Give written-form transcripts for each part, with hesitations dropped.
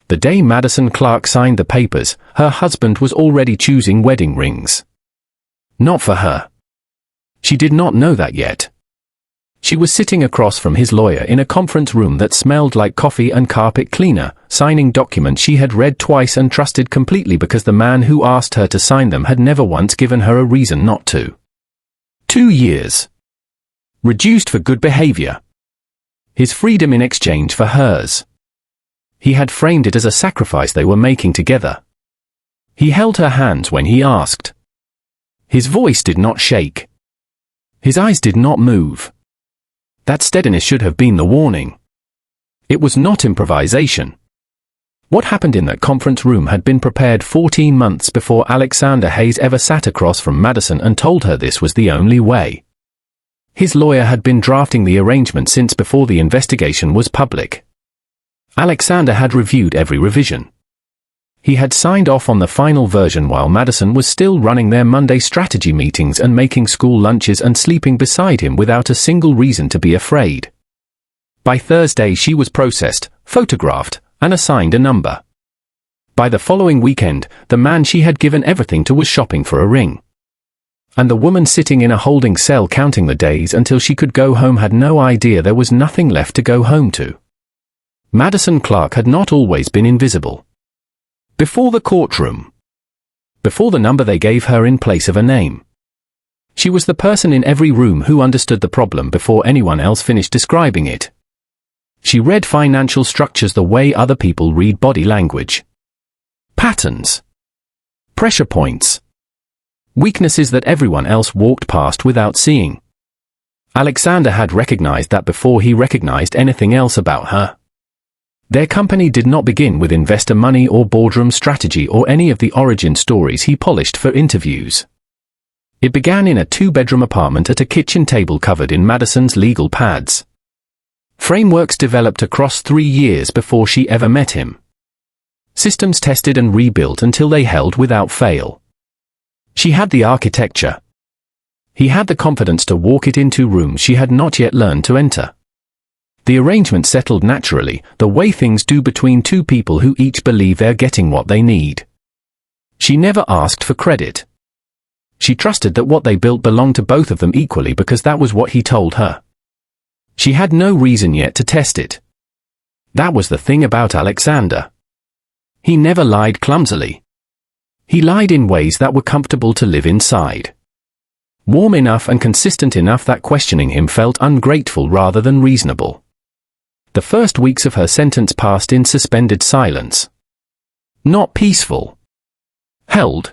The day Madison Clarke signed the papers, her husband was already choosing wedding rings. Not for her. She did not know that yet. She was sitting across from his lawyer in a conference room that smelled like coffee and carpet cleaner, signing documents she had read twice and trusted completely because the man who asked her to sign them had never once given her a reason not to. 2 years. Reduced for good behavior. His freedom in exchange for hers. He had framed it as a sacrifice they were making together. He held her hands when he asked. His voice did not shake. His eyes did not move. That steadiness should have been the warning. It was not improvisation. What happened in that conference room had been prepared 14 months before Alexander Hayes ever sat across from Madison and told her this was the only way. His lawyer had been drafting the arrangement since before the investigation was public. Alexander had reviewed every revision. He had signed off on the final version while Madison was still running their Monday strategy meetings and making school lunches and sleeping beside him without a single reason to be afraid. By Thursday she was processed, photographed, and assigned a number. By the following weekend, the man she had given everything to was shopping for a ring. And the woman sitting in a holding cell counting the days until she could go home had no idea there was nothing left to go home to. Madison Clarke had not always been invisible. Before the courtroom. Before the number they gave her in place of a name. She was the person in every room who understood the problem before anyone else finished describing it. She read financial structures the way other people read body language. Patterns. Pressure points. Weaknesses that everyone else walked past without seeing. Alexander had recognized that before he recognized anything else about her. Their company did not begin with investor money or boardroom strategy or any of the origin stories he polished for interviews. It began in a 2-bedroom apartment at a kitchen table covered in Madison's legal pads. Frameworks developed across 3 years before she ever met him. Systems tested and rebuilt until they held without fail. She had the architecture. He had the confidence to walk it into rooms she had not yet learned to enter. The arrangement settled naturally, the way things do between two people who each believe they're getting what they need. She never asked for credit. She trusted that what they built belonged to both of them equally because that was what he told her. She had no reason yet to test it. That was the thing about Alexander. He never lied clumsily. He lied in ways that were comfortable to live inside. Warm enough and consistent enough that questioning him felt ungrateful rather than reasonable. The first weeks of her sentence passed in suspended silence. Not peaceful. Held.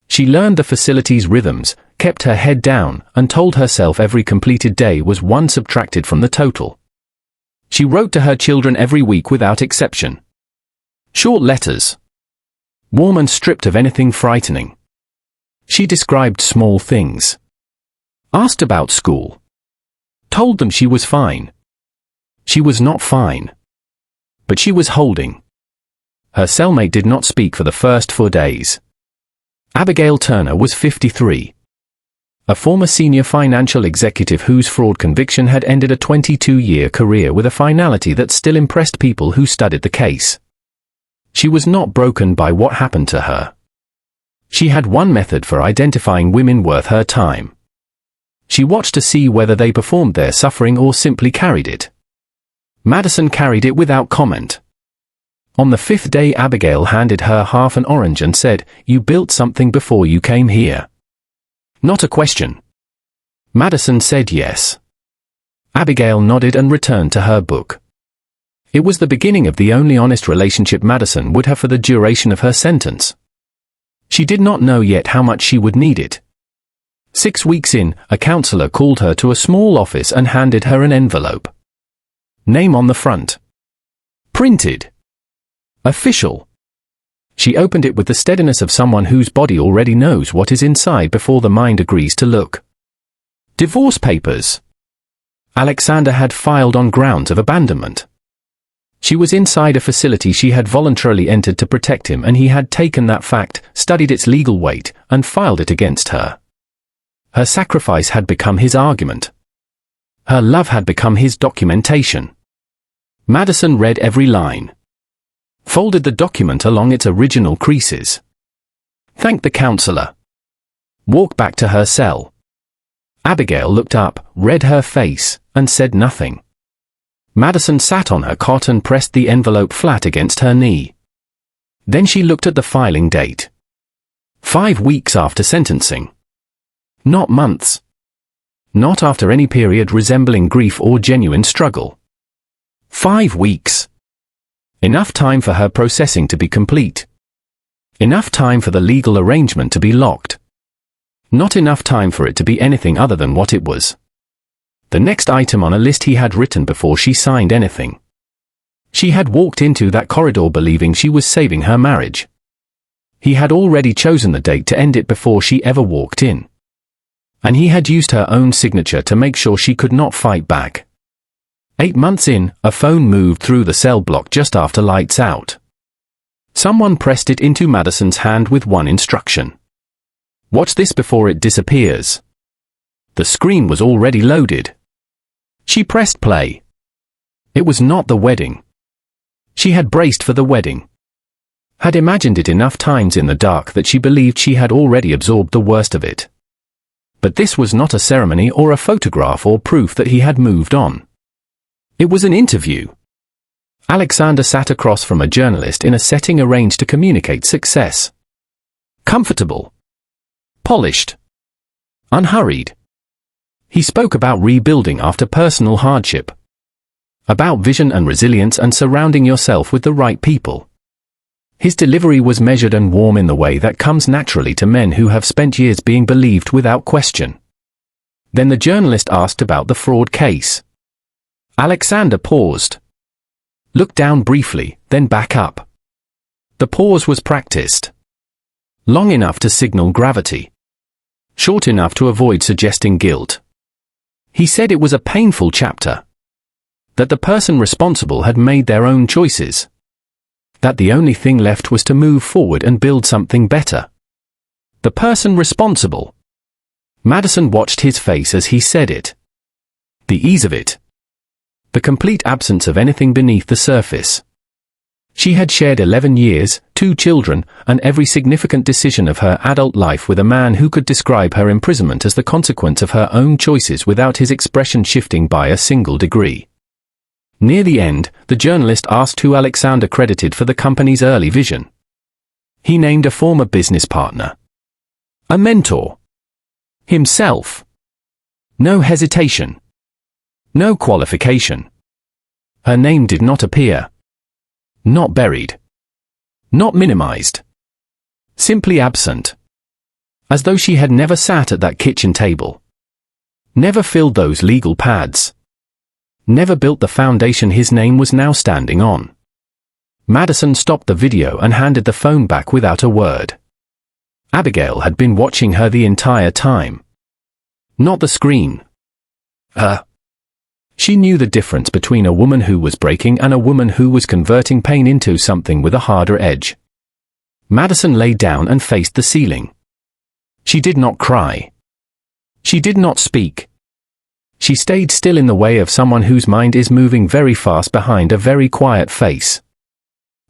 She learned the facility's rhythms, kept her head down, and told herself every completed day was one subtracted from the total. She wrote to her children every week without exception. Short letters. Warm and stripped of anything frightening. She described small things. Asked about school. Told them she was fine. She was not fine. But she was holding. Her cellmate did not speak for the first 4 days. Abigail Turner was 53. A former senior financial executive whose fraud conviction had ended a 22-year career with a finality that still impressed people who studied the case. She was not broken by what happened to her. She had one method for identifying women worth her time. She watched to see whether they performed their suffering or simply carried it. Madison carried it without comment. On the 5th day Abigail handed her half an orange and said, "You built something before you came here." Not a question. Madison said yes. Abigail nodded and returned to her book. It was the beginning of the only honest relationship Madison would have for the duration of her sentence. She did not know yet how much she would need it. 6 weeks in, a counselor called her to a small office and handed her an envelope. Name on the front. Printed. Official. She opened it with the steadiness of someone whose body already knows what is inside before the mind agrees to look. Divorce papers. Alexander had filed on grounds of abandonment. She was inside a facility she had voluntarily entered to protect him, and he had taken that fact, studied its legal weight, and filed it against her. Her sacrifice had become his argument. Her love had become his documentation. Madison read every line. Folded the document along its original creases. Thanked the counselor. Walked back to her cell. Abigail looked up, read her face, and said nothing. Madison sat on her cot and pressed the envelope flat against her knee. Then she looked at the filing date. 5 weeks after sentencing. Not months. Not after any period resembling grief or genuine struggle. 5 weeks. Enough time for her processing to be complete. Enough time for the legal arrangement to be locked. Not enough time for it to be anything other than what it was. The next item on a list he had written before she signed anything. She had walked into that corridor believing she was saving her marriage. He had already chosen the date to end it before she ever walked in. And he had used her own signature to make sure she could not fight back. 8 months in, a phone moved through the cell block just after lights out. Someone pressed it into Madison's hand with one instruction. Watch this before it disappears. The screen was already loaded. She pressed play. It was not the wedding. She had braced for the wedding. Had imagined it enough times in the dark that she believed she had already absorbed the worst of it. But this was not a ceremony or a photograph or proof that he had moved on. It was an interview. Alexander sat across from a journalist in a setting arranged to communicate success. Comfortable. Polished. Unhurried. He spoke about rebuilding after personal hardship. About vision and resilience and surrounding yourself with the right people. His delivery was measured and warm in the way that comes naturally to men who have spent years being believed without question. Then the journalist asked about the fraud case. Alexander paused. Looked down briefly, then back up. The pause was practiced. Long enough to signal gravity. Short enough to avoid suggesting guilt. He said it was a painful chapter. That the person responsible had made their own choices. That the only thing left was to move forward and build something better. The person responsible. Madison watched his face as he said it. The ease of it. The complete absence of anything beneath the surface. She had shared 11 years, 2 children, and every significant decision of her adult life with a man who could describe her imprisonment as the consequence of her own choices without his expression shifting by a single degree. Near the end, the journalist asked who Alexander credited for the company's early vision. He named a former business partner. A mentor. Himself. No hesitation. No qualification. Her name did not appear. Not buried. Not minimized. Simply absent. As though she had never sat at that kitchen table. Never filled those legal pads. Never built the foundation his name was now standing on. Madison stopped the video and handed the phone back without a word. Abigail had been watching her the entire time. Not the screen. Her. She knew the difference between a woman who was breaking and a woman who was converting pain into something with a harder edge. Madison lay down and faced the ceiling. She did not cry. She did not speak. She stayed still in the way of someone whose mind is moving very fast behind a very quiet face.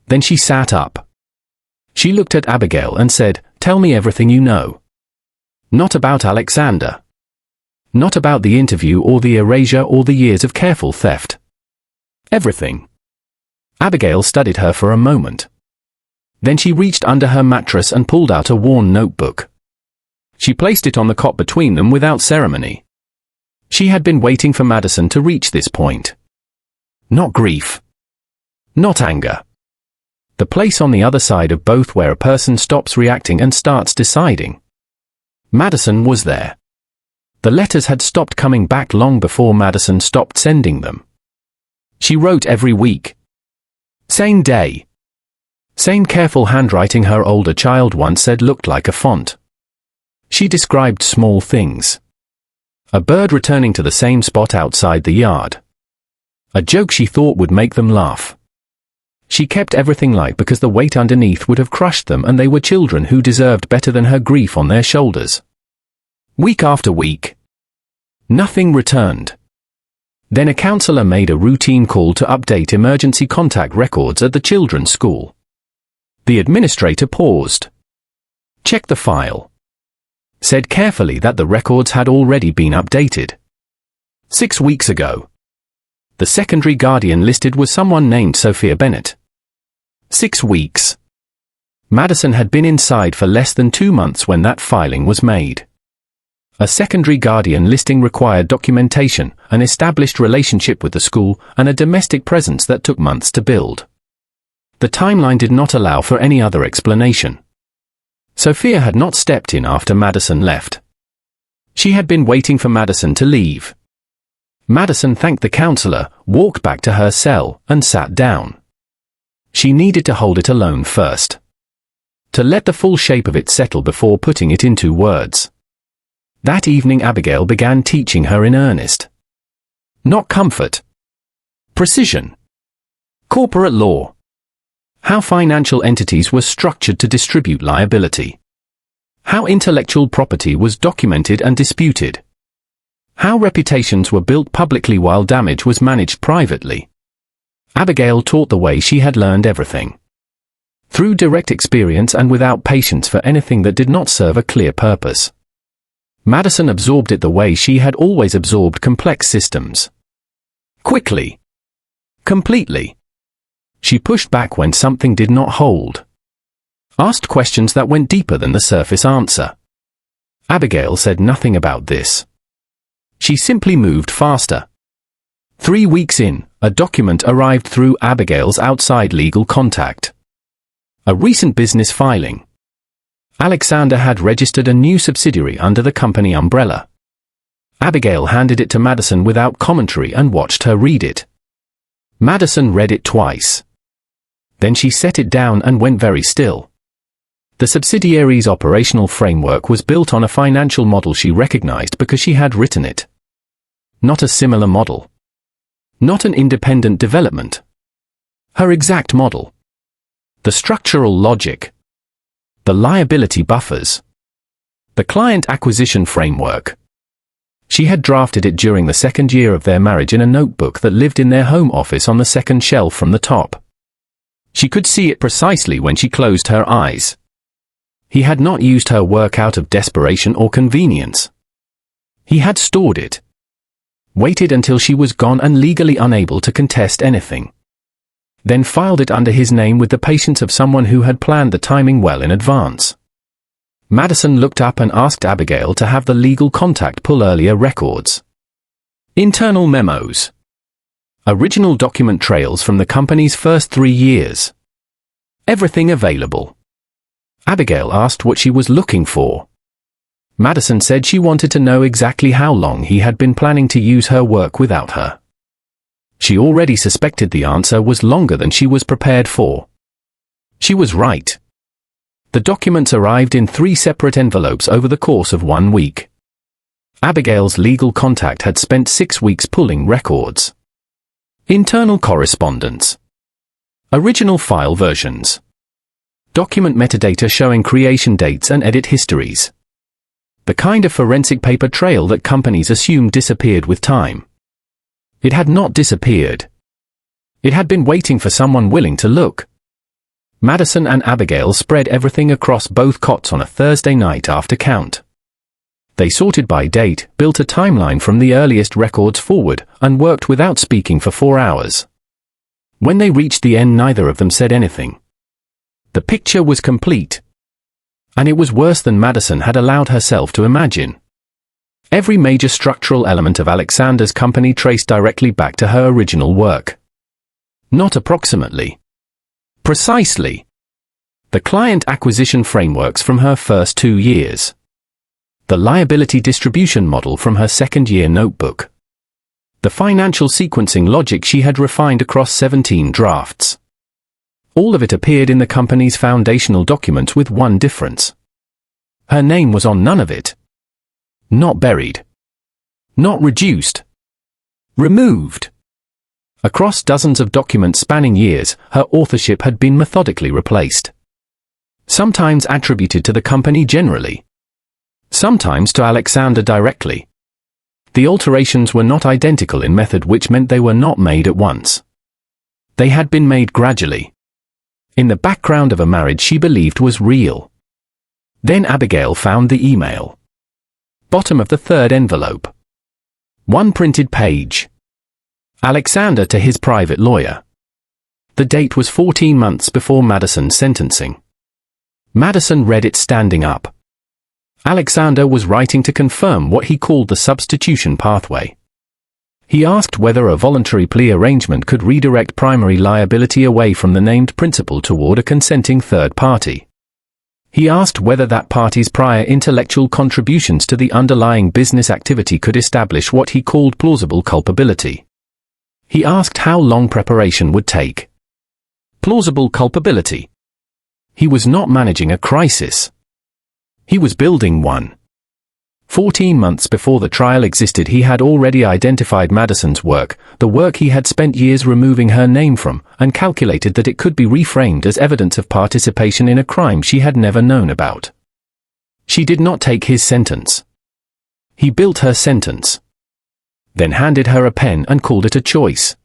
Then she sat up. She looked at Abigail and said, "Tell me everything you know." Not about Alexander. Not about the interview or the erasure or the years of careful theft. Everything. Abigail studied her for a moment. Then she reached under her mattress and pulled out a worn notebook. She placed it on the cot between them without ceremony. She had been waiting for Madison to reach this point. Not grief. Not anger. The place on the other side of both where a person stops reacting and starts deciding. Madison was there. The letters had stopped coming back long before Madison stopped sending them. She wrote every week. Same day. Same careful handwriting her older child once said looked like a font. She described small things. A bird returning to the same spot outside the yard. A joke she thought would make them laugh. She kept everything light because the weight underneath would have crushed them and they were children who deserved better than her grief on their shoulders. Week after week. Nothing returned. Then a counselor made a routine call to update emergency contact records at the children's school. The administrator paused. Checked the file. Said carefully that the records had already been updated. 6 weeks ago. The secondary guardian listed was someone named Sophia Bennett. 6 weeks. Madison had been inside for less than 2 months when that filing was made. A secondary guardian listing required documentation, an established relationship with the school, and a domestic presence that took months to build. The timeline did not allow for any other explanation. Sophia had not stepped in after Madison left. She had been waiting for Madison to leave. Madison thanked the counselor, walked back to her cell, and sat down. She needed to hold it alone first. To let the full shape of it settle before putting it into words. That evening Abigail began teaching her in earnest. Not comfort. Precision. Corporate law. How financial entities were structured to distribute liability. How intellectual property was documented and disputed. How reputations were built publicly while damage was managed privately. Abigail taught the way she had learned everything. Through direct experience and without patience for anything that did not serve a clear purpose. Madison absorbed it the way she had always absorbed complex systems. Quickly. Completely. She pushed back when something did not hold. Asked questions that went deeper than the surface answer. Abigail said nothing about this. She simply moved faster. 3 weeks in, a document arrived through Abigail's outside legal contact. A recent business filing. Alexander had registered a new subsidiary under the company umbrella. Abigail handed it to Madison without commentary and watched her read it. Madison read it twice. Then she set it down and went very still. The subsidiary's operational framework was built on a financial model she recognized because she had written it. Not a similar model. Not an independent development. Her exact model. The structural logic. The liability buffers. The client acquisition framework. She had drafted it during the 2nd year of their marriage in a notebook that lived in their home office on the 2nd shelf from the top. She could see it precisely when she closed her eyes. He had not used her work out of desperation or convenience. He had stored it. Waited until she was gone and legally unable to contest anything. Then filed it under his name with the patience of someone who had planned the timing well in advance. Madison looked up and asked Abigail to have the legal contact pull earlier records. Internal memos. Original document trails from the company's first 3 years. Everything available. Abigail asked what she was looking for. Madison said she wanted to know exactly how long he had been planning to use her work without her. She already suspected the answer was longer than she was prepared for. She was right. The documents arrived in 3 separate envelopes over the course of 1 week. Abigail's legal contact had spent 6 weeks pulling records. Internal correspondence. Original file versions. Document metadata showing creation dates and edit histories. The kind of forensic paper trail that companies assume disappeared with time. It had not disappeared. It had been waiting for someone willing to look. Madison and Abigail spread everything across both cots on a Thursday night after count. They sorted by date, built a timeline from the earliest records forward, and worked without speaking for 4 hours. When they reached the end, neither of them said anything. The picture was complete. And it was worse than Madison had allowed herself to imagine. Every major structural element of Alexander's company traced directly back to her original work. Not approximately. Precisely. The client acquisition frameworks from her first 2 years. The liability distribution model from her 2nd year notebook. The financial sequencing logic she had refined across 17 drafts. All of it appeared in the company's foundational documents with one difference. Her name was on none of it. Not buried. Not reduced. Removed. Across dozens of documents spanning years, her authorship had been methodically replaced. Sometimes attributed to the company generally. sometimes to Alexander directly. The alterations were not identical in method, which meant they were not made at once. They had been made gradually. In the background of a marriage she believed was real. Then Abigail found the email. Bottom of the third envelope. One printed page. Alexander to his private lawyer. The date was 14 months before Madison's sentencing. Madison read it standing up. Alexander was writing to confirm what he called the substitution pathway. He asked whether a voluntary plea arrangement could redirect primary liability away from the named principal toward a consenting third party. He asked whether that party's prior intellectual contributions to the underlying business activity could establish what he called plausible culpability. He asked how long preparation would take. Plausible culpability. He was not managing a crisis. He was building one. 14 months before the trial existed, he had already identified Madison's work, the work he had spent years removing her name from, and calculated that it could be reframed as evidence of participation in a crime she had never known about. She did not take his sentence. He built her sentence. Then handed her a pen and called it a choice.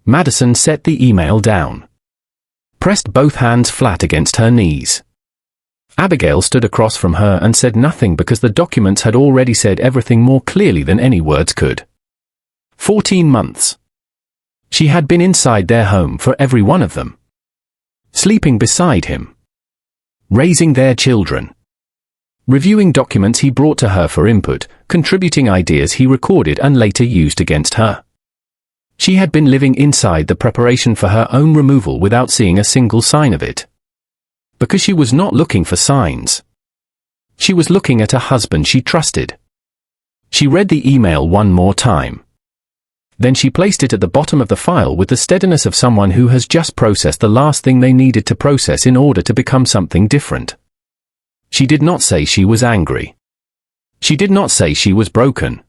Madison set the email down. Pressed both hands flat against her knees. Abigail stood across from her and said nothing because the documents had already said everything more clearly than any words could. 14 months. She had been inside their home for every one of them. Sleeping beside him. Raising their children. Reviewing documents he brought to her for input, contributing ideas he recorded and later used against her. She had been living inside the preparation for her own removal without seeing a single sign of it. Because she was not looking for signs. She was looking at a husband she trusted. She read the email one more time. Then she placed it at the bottom of the file with the steadiness of someone who has just processed the last thing they needed to process in order to become something different. She did not say she was angry. She did not say she was broken.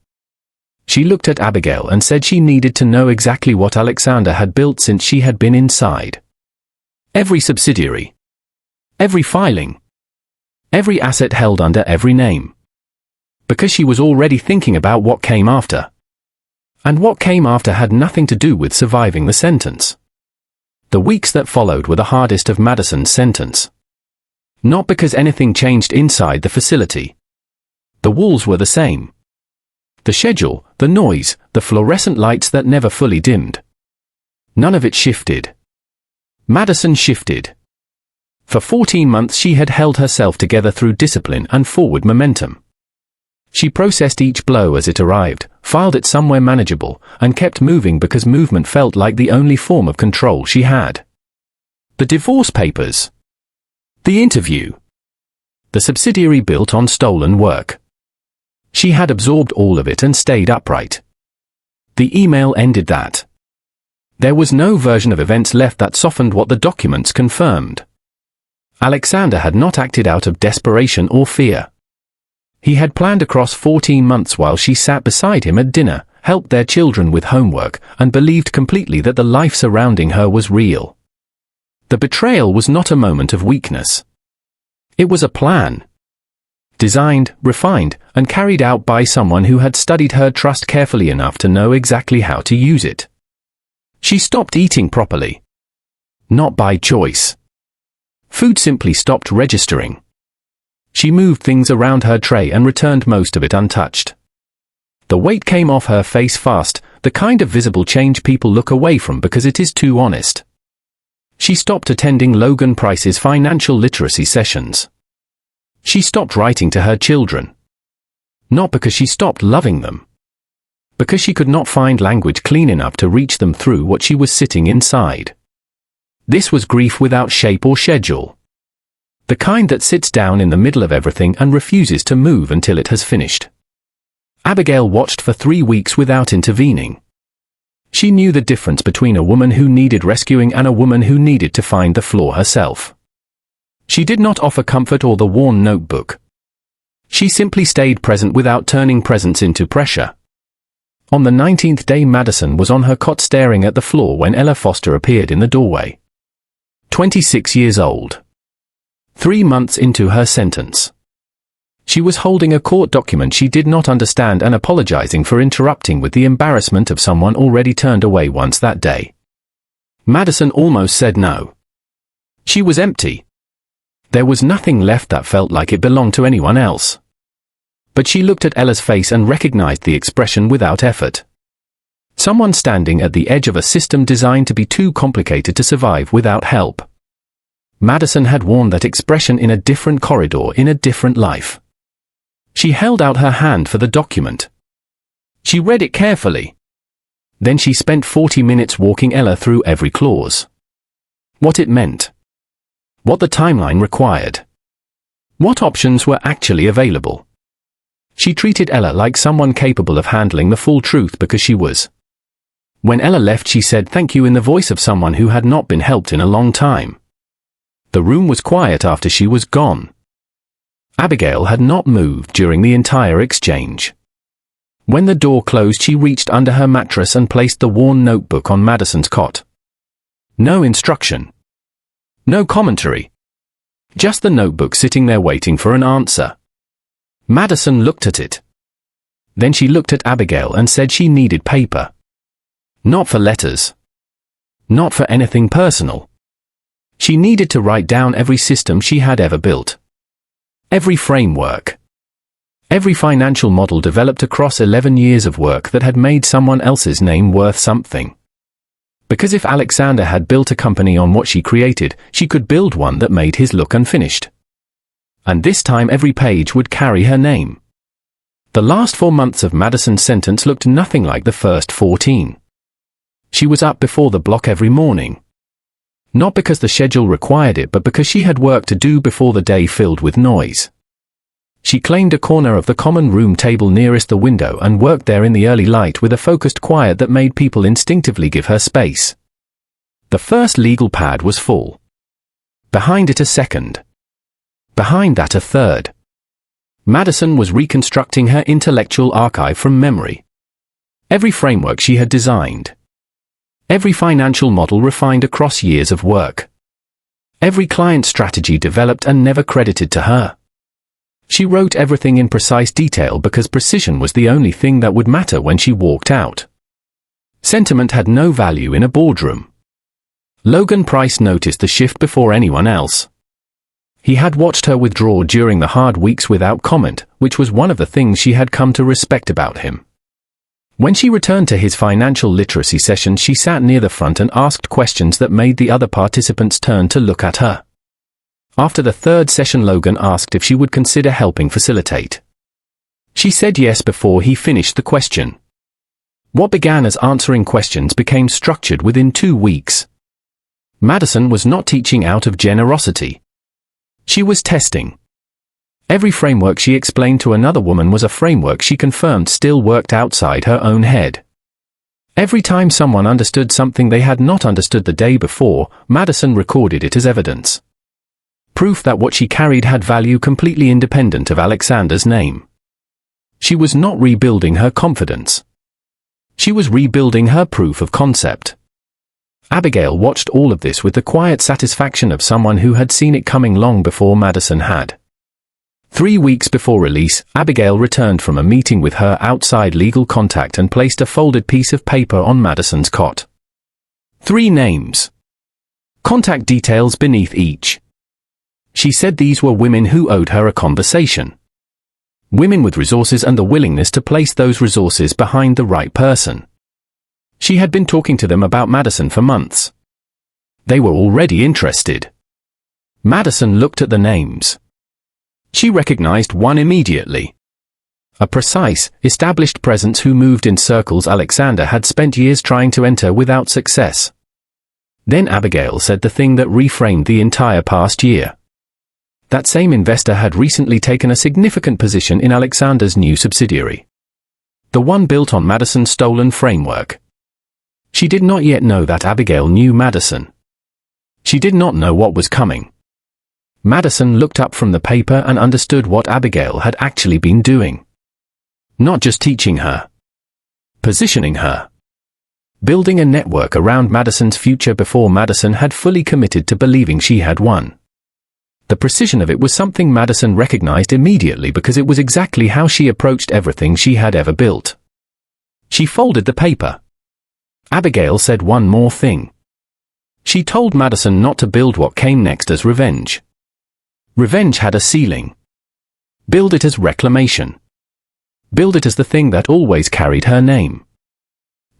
She looked at Abigail and said she needed to know exactly what Alexander had built since she had been inside. Every subsidiary. Every filing. Every asset held under every name. Because she was already thinking about what came after. And what came after had nothing to do with surviving the sentence. The weeks that followed were the hardest of Madison's sentence. Not because anything changed inside the facility. The walls were the same. The schedule, the noise, the fluorescent lights that never fully dimmed. None of it shifted. Madison shifted. For 14 months she had held herself together through discipline and forward momentum. She processed each blow as it arrived, filed it somewhere manageable, and kept moving because movement felt like the only form of control she had. The divorce papers. The interview. The subsidiary built on stolen work. She had absorbed all of it and stayed upright. The email ended that. There was no version of events left that softened what the documents confirmed. Alexander had not acted out of desperation or fear. He had planned across 14 months while she sat beside him at dinner, helped their children with homework, and believed completely that the life surrounding her was real. The betrayal was not a moment of weakness. It was a plan. Designed, refined, and carried out by someone who had studied her trust carefully enough to know exactly how to use it. She stopped eating properly. Not by choice. Food simply stopped registering. She moved things around her tray and returned most of it untouched. The weight came off her face fast, the kind of visible change people look away from because it is too honest. She stopped attending Logan Price's financial literacy sessions. She stopped writing to her children. Not because she stopped loving them. Because she could not find language clean enough to reach them through what she was sitting inside. This was grief without shape or schedule. The kind that sits down in the middle of everything and refuses to move until it has finished. Abigail watched for 3 weeks without intervening. She knew the difference between a woman who needed rescuing and a woman who needed to find the flaw herself. She did not offer comfort or the worn notebook. She simply stayed present without turning presence into pressure. On the 19th day Madison was on her cot staring at the floor when Ella Foster appeared in the doorway. 26 years old. 3 months into her sentence. She was holding a court document she did not understand and apologizing for interrupting with the embarrassment of someone already turned away once that day. Madison almost said no. She was empty. There was nothing left that felt like it belonged to anyone else. But she looked at Ella's face and recognized the expression without effort. Someone standing at the edge of a system designed to be too complicated to survive without help. Madison had worn that expression in a different corridor in a different life. She held out her hand for the document. She read it carefully. Then she spent 40 minutes walking Ella through every clause. What it meant. What the timeline required. What options were actually available. She treated Ella like someone capable of handling the full truth because she was. When Ella left, she said thank you in the voice of someone who had not been helped in a long time. The room was quiet after she was gone. Abigail had not moved during the entire exchange. When the door closed, she reached under her mattress and placed the worn notebook on Madison's cot. No instruction. No commentary. Just the notebook sitting there waiting for an answer. Madison looked at it. Then she looked at Abigail and said she needed paper. Not for letters. Not for anything personal. She needed to write down every system she had ever built. Every framework. Every financial model developed across 11 years of work that had made someone else's name worth something. Because if Alexander had built a company on what she created, she could build one that made his look unfinished. And this time every page would carry her name. The last 4 months of Madison's sentence looked nothing like the first 14. She was up before the block every morning. Not because the schedule required it, but because she had work to do before the day filled with noise. She claimed a corner of the common room table nearest the window and worked there in the early light with a focused quiet that made people instinctively give her space. The first legal pad was full. Behind it a second. Behind that a third. Madison was reconstructing her intellectual archive from memory. Every framework she had designed. Every financial model refined across years of work. Every client strategy developed and never credited to her. She wrote everything in precise detail because precision was the only thing that would matter when she walked out. Sentiment had no value in a boardroom. Logan Price noticed the shift before anyone else. He had watched her withdraw during the hard weeks without comment, which was one of the things she had come to respect about him. When she returned to his financial literacy sessions, she sat near the front and asked questions that made the other participants turn to look at her. After the third session, Logan asked if she would consider helping facilitate. She said yes before he finished the question. What began as answering questions became structured within 2 weeks. Madison was not teaching out of generosity. She was testing. Every framework she explained to another woman was a framework she confirmed still worked outside her own head. Every time someone understood something they had not understood the day before, Madison recorded it as evidence. Proof that what she carried had value completely independent of Alexander's name. She was not rebuilding her confidence. She was rebuilding her proof of concept. Abigail watched all of this with the quiet satisfaction of someone who had seen it coming long before Madison had. 3 weeks before release, Abigail returned from a meeting with her outside legal contact and placed a folded piece of paper on Madison's cot. 3 names. Contact details beneath each. She said these were women who owed her a conversation. Women with resources and the willingness to place those resources behind the right person. She had been talking to them about Madison for months. They were already interested. Madison looked at the names. She recognized one immediately. A precise, established presence who moved in circles Alexander had spent years trying to enter without success. Then Abigail said the thing that reframed the entire past year. That same investor had recently taken a significant position in Alexander's new subsidiary. The one built on Madison's stolen framework. She did not yet know that Abigail knew Madison. She did not know what was coming. Madison looked up from the paper and understood what Abigail had actually been doing. Not just teaching her. Positioning her. Building a network around Madison's future before Madison had fully committed to believing she had won. The precision of it was something Madison recognized immediately because it was exactly how she approached everything she had ever built. She folded the paper. Abigail said one more thing. She told Madison not to build what came next as revenge. Revenge had a ceiling. Build it as reclamation. Build it as the thing that always carried her name.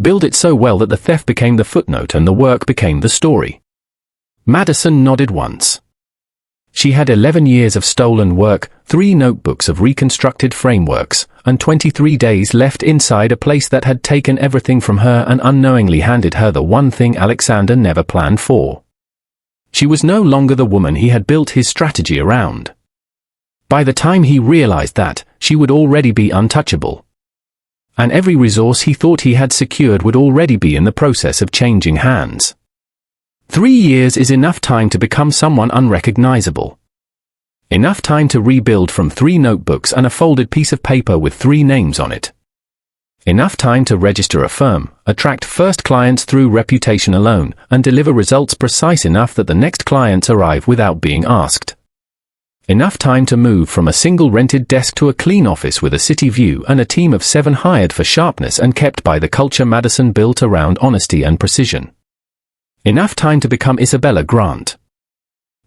Build it so well that the theft became the footnote and the work became the story. Madison nodded once. She had 11 years of stolen work, 3 notebooks of reconstructed frameworks, and 23 days left inside a place that had taken everything from her and unknowingly handed her the one thing Alexander never planned for. She was no longer the woman he had built his strategy around. By the time he realized that, she would already be untouchable. And every resource he thought he had secured would already be in the process of changing hands. 3 years is enough time to become someone unrecognizable. Enough time to rebuild from 3 notebooks and a folded piece of paper with 3 names on it. Enough time to register a firm, attract first clients through reputation alone, and deliver results precise enough that the next clients arrive without being asked. Enough time to move from a single rented desk to a clean office with a city view and a team of 7 hired for sharpness and kept by the culture Madison built around honesty and precision. Enough time to become Isabella Grant.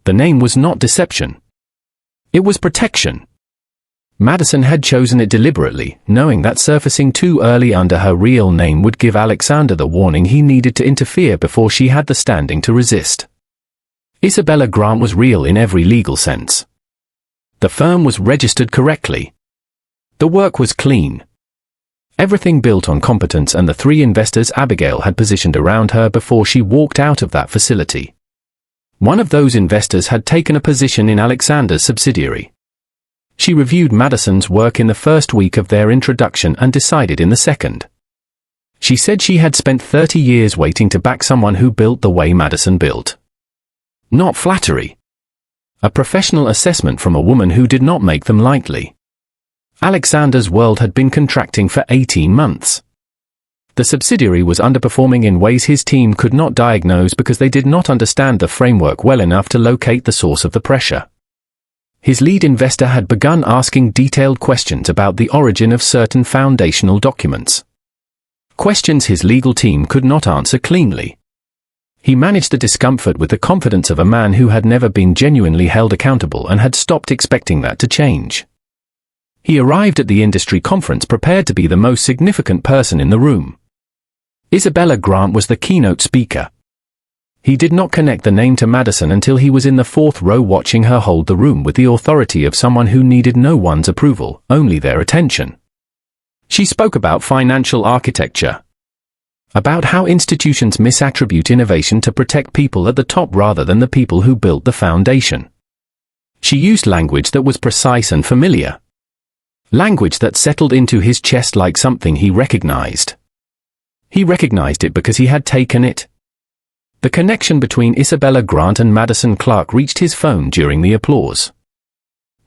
The name was not deception. It was protection. Madison had chosen it deliberately, knowing that surfacing too early under her real name would give Alexander the warning he needed to interfere before she had the standing to resist. Isabella Grant was real in every legal sense. The firm was registered correctly. The work was clean. Everything built on competence, and the 3 investors Abigail had positioned around her before she walked out of that facility. One of those investors had taken a position in Alexander's subsidiary. She reviewed Madison's work in the first week of their introduction and decided in the second. She said she had spent 30 years waiting to back someone who built the way Madison built. Not flattery. A professional assessment from a woman who did not make them lightly. Alexander's world had been contracting for 18 months. The subsidiary was underperforming in ways his team could not diagnose because they did not understand the framework well enough to locate the source of the pressure. His lead investor had begun asking detailed questions about the origin of certain foundational documents. Questions his legal team could not answer cleanly. He managed the discomfort with the confidence of a man who had never been genuinely held accountable and had stopped expecting that to change. He arrived at the industry conference prepared to be the most significant person in the room. Isabella Grant was the keynote speaker. He did not connect the name to Madison until he was in the 4th row watching her hold the room with the authority of someone who needed no one's approval, only their attention. She spoke about financial architecture. About how institutions misattribute innovation to protect people at the top rather than the people who built the foundation. She used language that was precise and familiar. Language that settled into his chest like something he recognized. He recognized it because he had taken it. The connection between Isabella Grant and Madison Clarke reached his phone during the applause.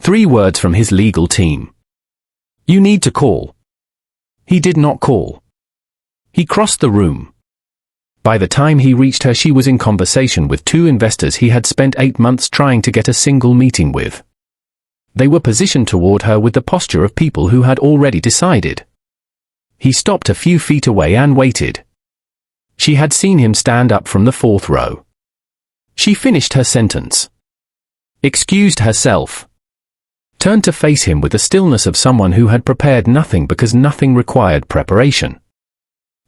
3 words from his legal team. You need to call. He did not call. He crossed the room. By the time he reached her, she was in conversation with 2 investors he had spent 8 months trying to get a single meeting with. They were positioned toward her with the posture of people who had already decided. He stopped a few feet away and waited. She had seen him stand up from the 4th row. She finished her sentence. Excused herself. Turned to face him with the stillness of someone who had prepared nothing because nothing required preparation.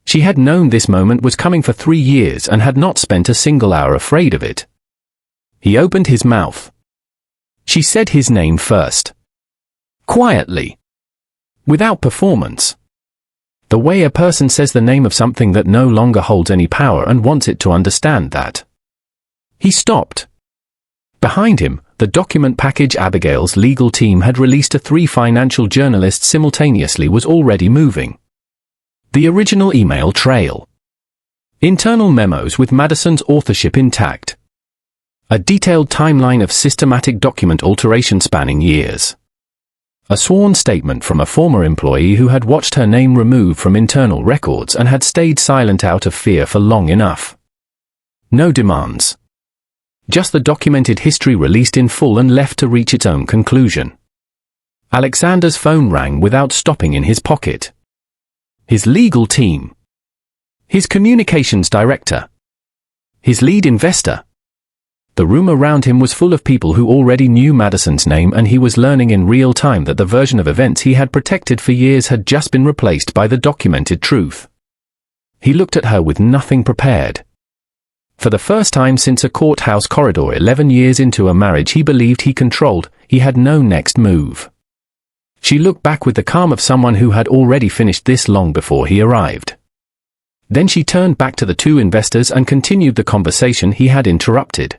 She had known this moment was coming for 3 years and had not spent a single hour afraid of it. He opened his mouth. She said his name first. Quietly. Without performance. The way a person says the name of something that no longer holds any power and wants it to understand that. He stopped. Behind him, the document package Abigail's legal team had released to 3 financial journalists simultaneously was already moving. The original email trail. Internal memos with Madison's authorship intact. A detailed timeline of systematic document alteration spanning years. A sworn statement from a former employee who had watched her name removed from internal records and had stayed silent out of fear for long enough. No demands. Just the documented history released in full and left to reach its own conclusion. Alexander's phone rang without stopping in his pocket. His legal team. His communications director. His lead investor. The room around him was full of people who already knew Madison's name, and he was learning in real time that the version of events he had protected for years had just been replaced by the documented truth. He looked at her with nothing prepared. For the first time since a courthouse corridor 11 years into a marriage he believed he controlled, he had no next move. She looked back with the calm of someone who had already finished this long before he arrived. Then she turned back to the two investors and continued the conversation he had interrupted.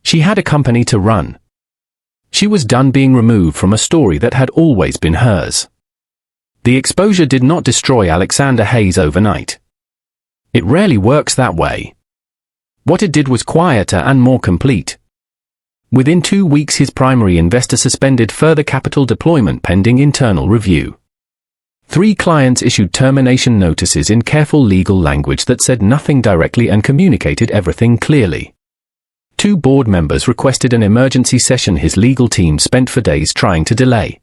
She had a company to run. She was done being removed from a story that had always been hers. The exposure did not destroy Alexander Hayes overnight. It rarely works that way. What it did was quieter and more complete. Within 2 weeks his primary investor suspended further capital deployment pending internal review. 3 clients issued termination notices in careful legal language that said nothing directly and communicated everything clearly. 2 board members requested an emergency session his legal team spent for days trying to delay.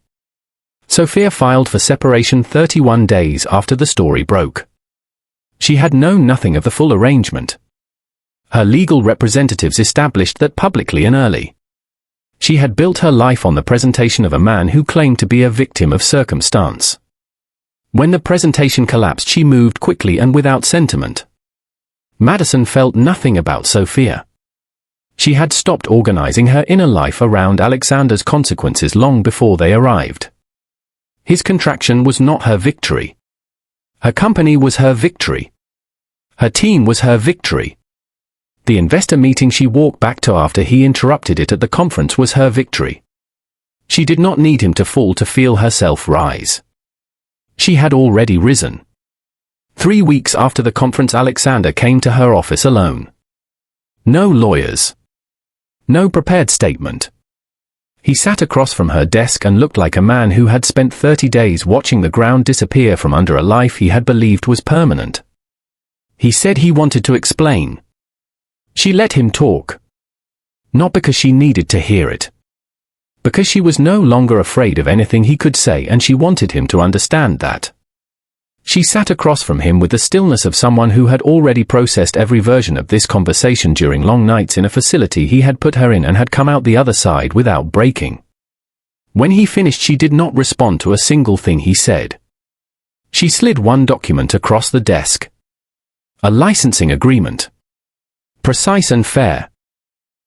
Sophia filed for separation 31 days after the story broke. She had known nothing of the full arrangement. Her legal representatives established that publicly and early. She had built her life on the presentation of a man who claimed to be a victim of circumstance. When the presentation collapsed, she moved quickly and without sentiment. Madison felt nothing about Sophia. She had stopped organizing her inner life around Alexander's consequences long before they arrived. His contraction was not her victory. Her company was her victory. Her team was her victory. The investor meeting she walked back to after he interrupted it at the conference was her victory. She did not need him to fall to feel herself rise. She had already risen. 3 weeks after the conference, Alexander came to her office alone. No lawyers. No prepared statement. He sat across from her desk and looked like a man who had spent 30 days watching the ground disappear from under a life he had believed was permanent. He said he wanted to explain. She let him talk. Not because she needed to hear it. Because she was no longer afraid of anything he could say, and she wanted him to understand that. She sat across from him with the stillness of someone who had already processed every version of this conversation during long nights in a facility he had put her in and had come out the other side without breaking. When he finished, she did not respond to a single thing he said. She slid one document across the desk. A licensing agreement. Precise and fair.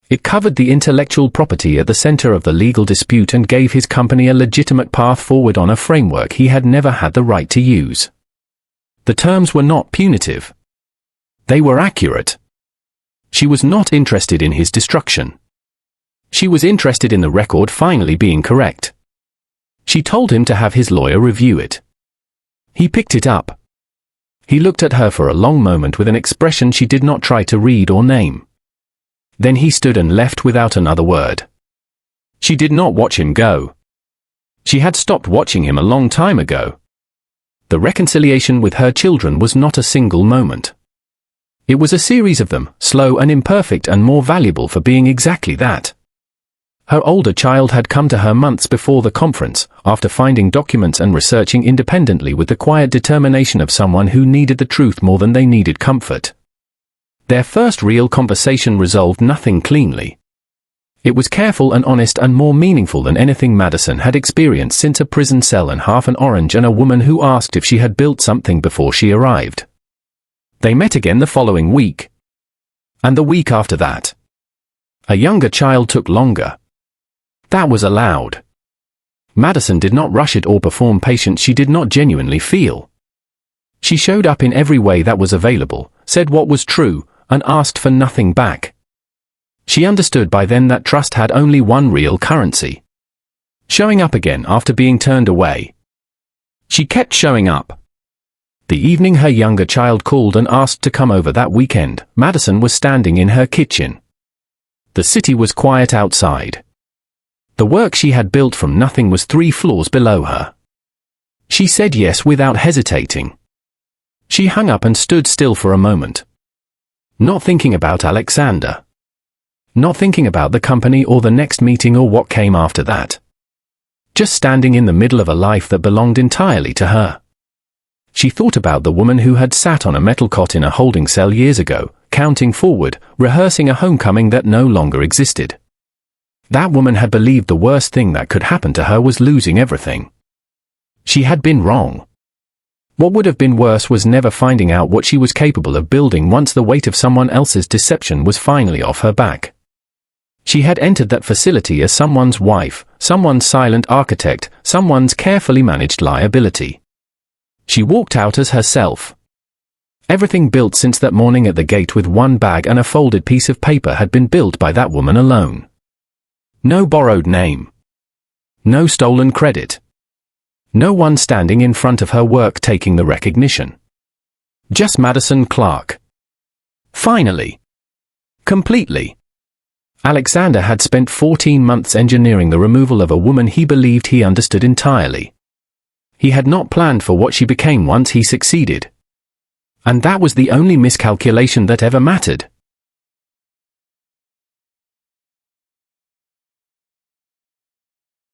It covered the intellectual property at the center of the legal dispute and gave his company a legitimate path forward on a framework he had never had the right to use. The terms were not punitive. They were accurate. She was not interested in his destruction. She was interested in the record finally being correct. She told him to have his lawyer review it. He picked it up. He looked at her for a long moment with an expression she did not try to read or name. Then he stood and left without another word. She did not watch him go. She had stopped watching him a long time ago. The reconciliation with her children was not a single moment. It was a series of them, slow and imperfect and more valuable for being exactly that. Her older child had come to her months before the conference, after finding documents and researching independently with the quiet determination of someone who needed the truth more than they needed comfort. Their first real conversation resolved nothing cleanly. It was careful and honest and more meaningful than anything Madison had experienced since a prison cell and half an orange and a woman who asked if she had built something before she arrived. They met again the following week. And the week after that. A younger child took longer. That was allowed. Madison did not rush it or perform patience she did not genuinely feel. She showed up in every way that was available, said what was true, and asked for nothing back. She understood by then that trust had only one real currency. Showing up again after being turned away. She kept showing up. The evening her younger child called and asked to come over that weekend, Madison was standing in her kitchen. The city was quiet outside. The work she had built from nothing was 3 floors below her. She said yes without hesitating. She hung up and stood still for a moment. Not thinking about Alexander. not thinking about the company or the next meeting or what came after that. Just standing in the middle of a life that belonged entirely to her. She thought about the woman who had sat on a metal cot in a holding cell years ago, counting forward, rehearsing a homecoming that no longer existed. That woman had believed the worst thing that could happen to her was losing everything. She had been wrong. What would have been worse was never finding out what she was capable of building once the weight of someone else's deception was finally off her back. She had entered that facility as someone's wife, someone's silent architect, someone's carefully managed liability. She walked out as herself. Everything built since that morning at the gate with one bag and a folded piece of paper had been built by that woman alone. No borrowed name. No stolen credit. No one standing in front of her work taking the recognition. Just Madison Clarke. Finally. Completely. Alexander had spent 14 months engineering the removal of a woman he believed he understood entirely. He had not planned for what she became once he succeeded. And that was the only miscalculation that ever mattered.